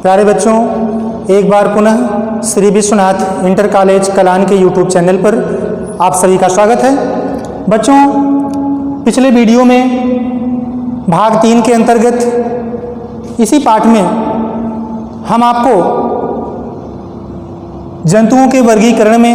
प्यारे बच्चों, एक बार पुनः श्री विश्वनाथ इंटर कॉलेज कलान के यूट्यूब चैनल पर आप सभी का स्वागत है। बच्चों, पिछले वीडियो में भाग 3 के अंतर्गत इसी पाठ में हम आपको जंतुओं के वर्गीकरण में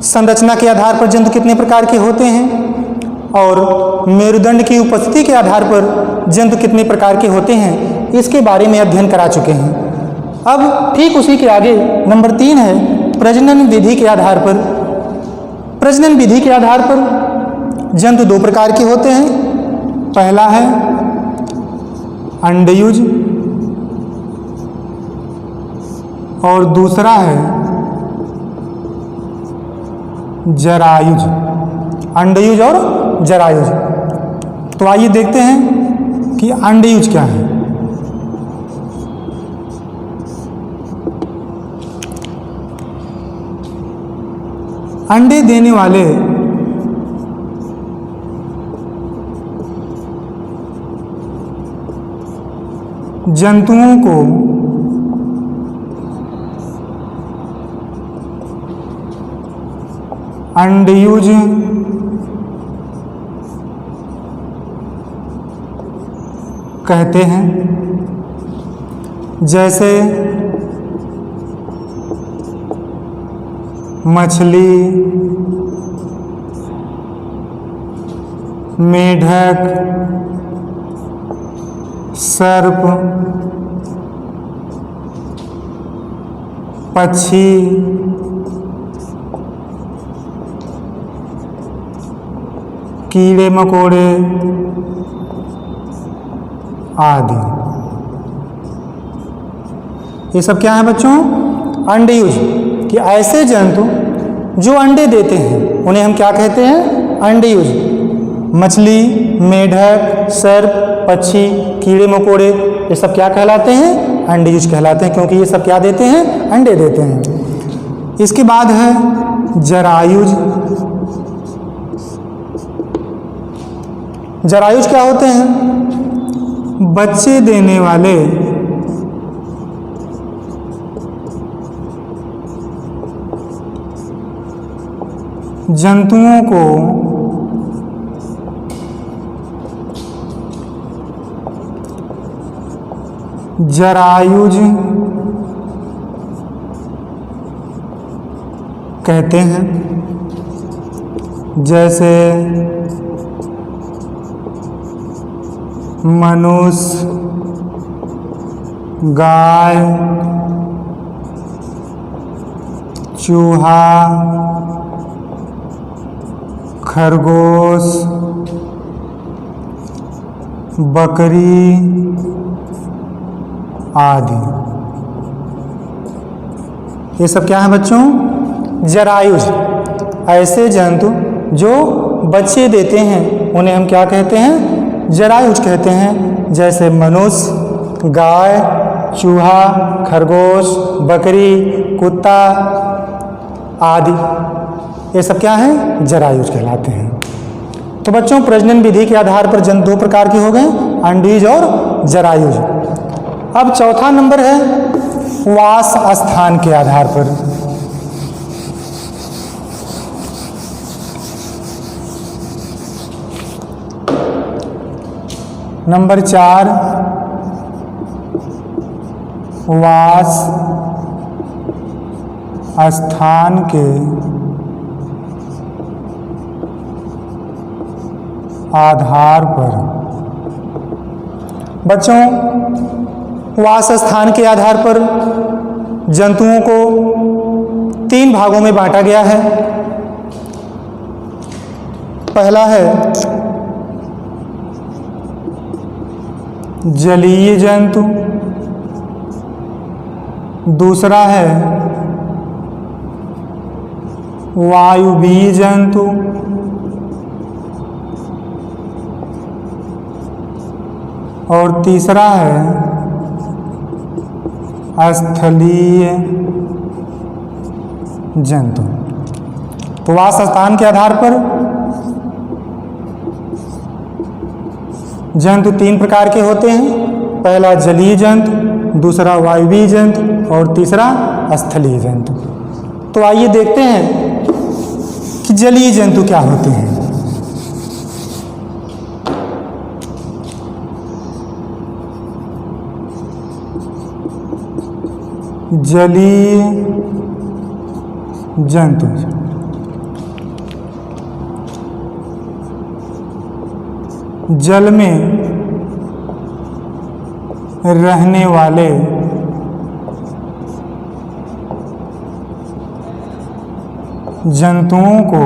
संरचना के आधार पर जंतु कितने प्रकार के होते हैं और मेरुदंड की उपस्थिति के आधार पर जंतु कितने प्रकार के होते हैं, इसके बारे में अध्ययन करा चुके हैं। अब ठीक उसी के आगे नंबर 3 है प्रजनन विधि के आधार पर। प्रजनन विधि के आधार पर जंतु 2 प्रकार के होते हैं। पहला है अंडयुज और दूसरा है जरायुज। अंडयुज और जरायुज। तो आइए देखते हैं कि अंडयुज क्या है। अंडे देने वाले जंतुओं को अंडयुज कहते हैं। जैसे मछली, मेढक, सर्प, पक्षी, कीड़े मकोड़े आदि। ये सब क्या है बच्चों? अंडयुज। कि ऐसे जंतु जो अंडे देते हैं उन्हें हम क्या कहते हैं? अंडयुज। मछली, मेढक, सर्प, पक्षी, कीड़े मकोड़े, ये सब क्या कहलाते हैं? अंडयुज कहलाते हैं, क्योंकि ये सब क्या देते हैं? अंडे देते हैं। इसके बाद है जरायुज। जरायुज क्या होते हैं? बच्चे देने वाले जंतुओं को जरायुज कहते हैं। जैसे मनुष्य, गाय, चूहा, खरगोश, बकरी आदि। ये सब क्या है बच्चों? जरायुज। ऐसे जंतु जो बच्चे देते हैं उन्हें हम क्या कहते हैं? जरायुज कहते हैं। जैसे मनुष्य, गाय, चूहा, खरगोश, बकरी, कुत्ता आदि। ये सब क्या है? जरायुज कहलाते हैं। तो बच्चों, प्रजनन विधि के आधार पर जंतु 2 प्रकार के हो गए, अंडयुज और जरायुज। अब चौथा नंबर है वास स्थान के आधार पर। नंबर 4 वास स्थान के आधार पर। बच्चों, वास स्थान के आधार पर जंतुओं को 3 भागों में बांटा गया है। पहला है जलीय जंतु, दूसरा है वायुवीय जंतु, और तीसरा है स्थलीय जंतु। तो वास स्थान के आधार पर जंतु 3 प्रकार के होते हैं। पहला जलीय जंतु, दूसरा वायवीय जंतु और तीसरा स्थलीय जंतु। तो आइए देखते हैं कि जलीय जंतु क्या होते हैं। जलीय जंतु जल में रहने वाले जंतुओं को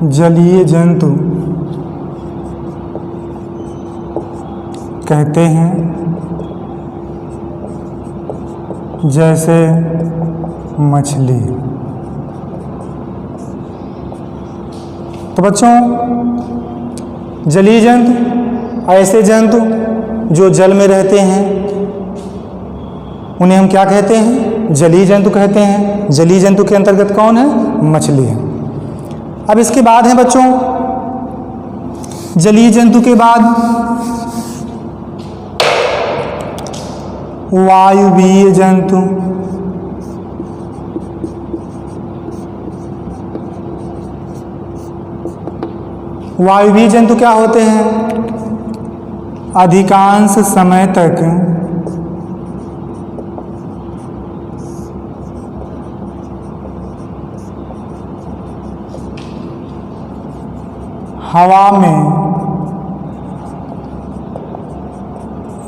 जलीय जंतु कहते हैं। जैसे मछली। तो बच्चों, जलीय जंतु ऐसे जंतु जो जल में रहते हैं उन्हें हम क्या कहते हैं? जलीय जंतु कहते हैं। जलीय जंतु के अंतर्गत कौन है? मछली है। अब इसके बाद है बच्चों, जलीय जंतु के बाद वायुवीय जंतु। वायुवीय जंतु क्या होते हैं? अधिकांश समय तक हवा में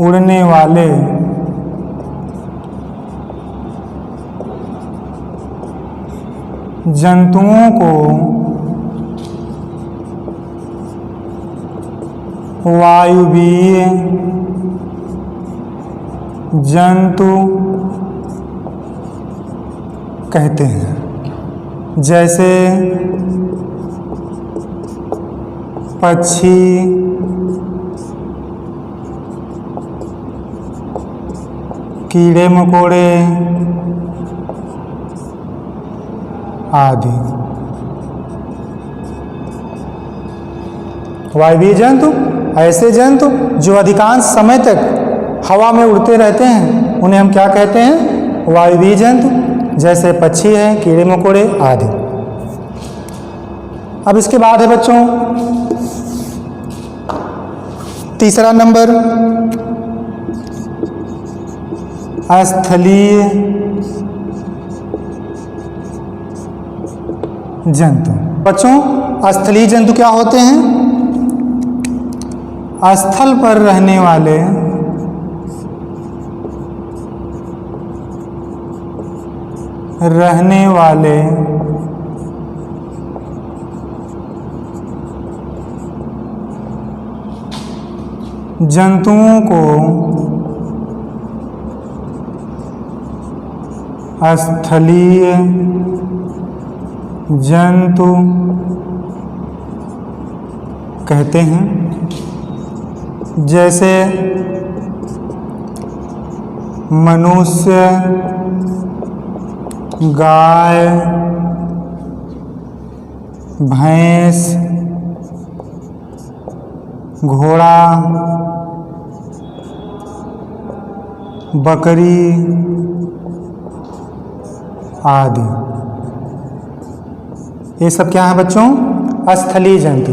उड़ने वाले जंतुओं को वायुवीय जंतु कहते हैं। जैसे पक्षी, कीड़े मकोड़े आदि। वायुवीय जंतु ऐसे जंतु जो अधिकांश समय तक हवा में उड़ते रहते हैं उन्हें हम क्या कहते हैं? वायुवीय जंतु। जैसे पक्षी है, कीड़े मकोड़े आदि। अब इसके बाद है बच्चों तीसरा नंबर, स्थलीय जंतु। बच्चों, स्थलीय जंतु क्या होते हैं? स्थल पर रहने वाले जंतुओं को स्थलीय जंतु कहते हैं। जैसे मनुष्य, गाय, भैंस, घोड़ा, बकरी आदि। ये सब क्या है बच्चों? स्थलीय जंतु।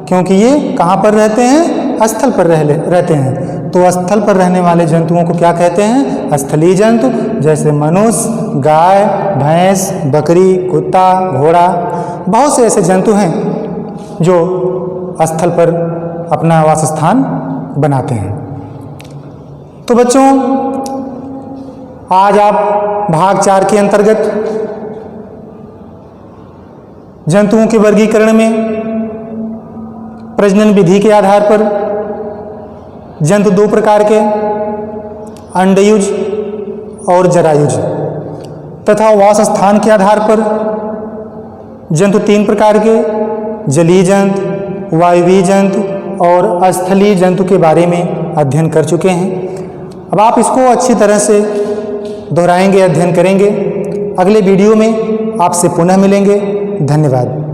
क्योंकि ये कहाँ पर रहते हैं? स्थल पर रहते हैं। तो स्थल पर रहने वाले जंतुओं को क्या कहते हैं? स्थलीय जंतु। जैसे मनुष्य, गाय, भैंस, बकरी, कुत्ता, घोड़ा, बहुत से ऐसे जंतु हैं जो स्थल पर अपना वासस्थान बनाते हैं। तो बच्चों, आज आप भाग 4 के अंतर्गत जंतुओं के वर्गीकरण में प्रजनन विधि के आधार पर जंतु 2 प्रकार के, अंडयुज और जरायुज, तथा वास स्थान के आधार पर जंतु 3 प्रकार के, जलीय जंतु, वायुवीय जंतु और स्थलीय जंतु के बारे में अध्ययन कर चुके हैं। अब आप इसको अच्छी तरह से दोहराएंगे, अध्ययन करेंगे। अगले वीडियो में आपसे पुनः मिलेंगे। धन्यवाद।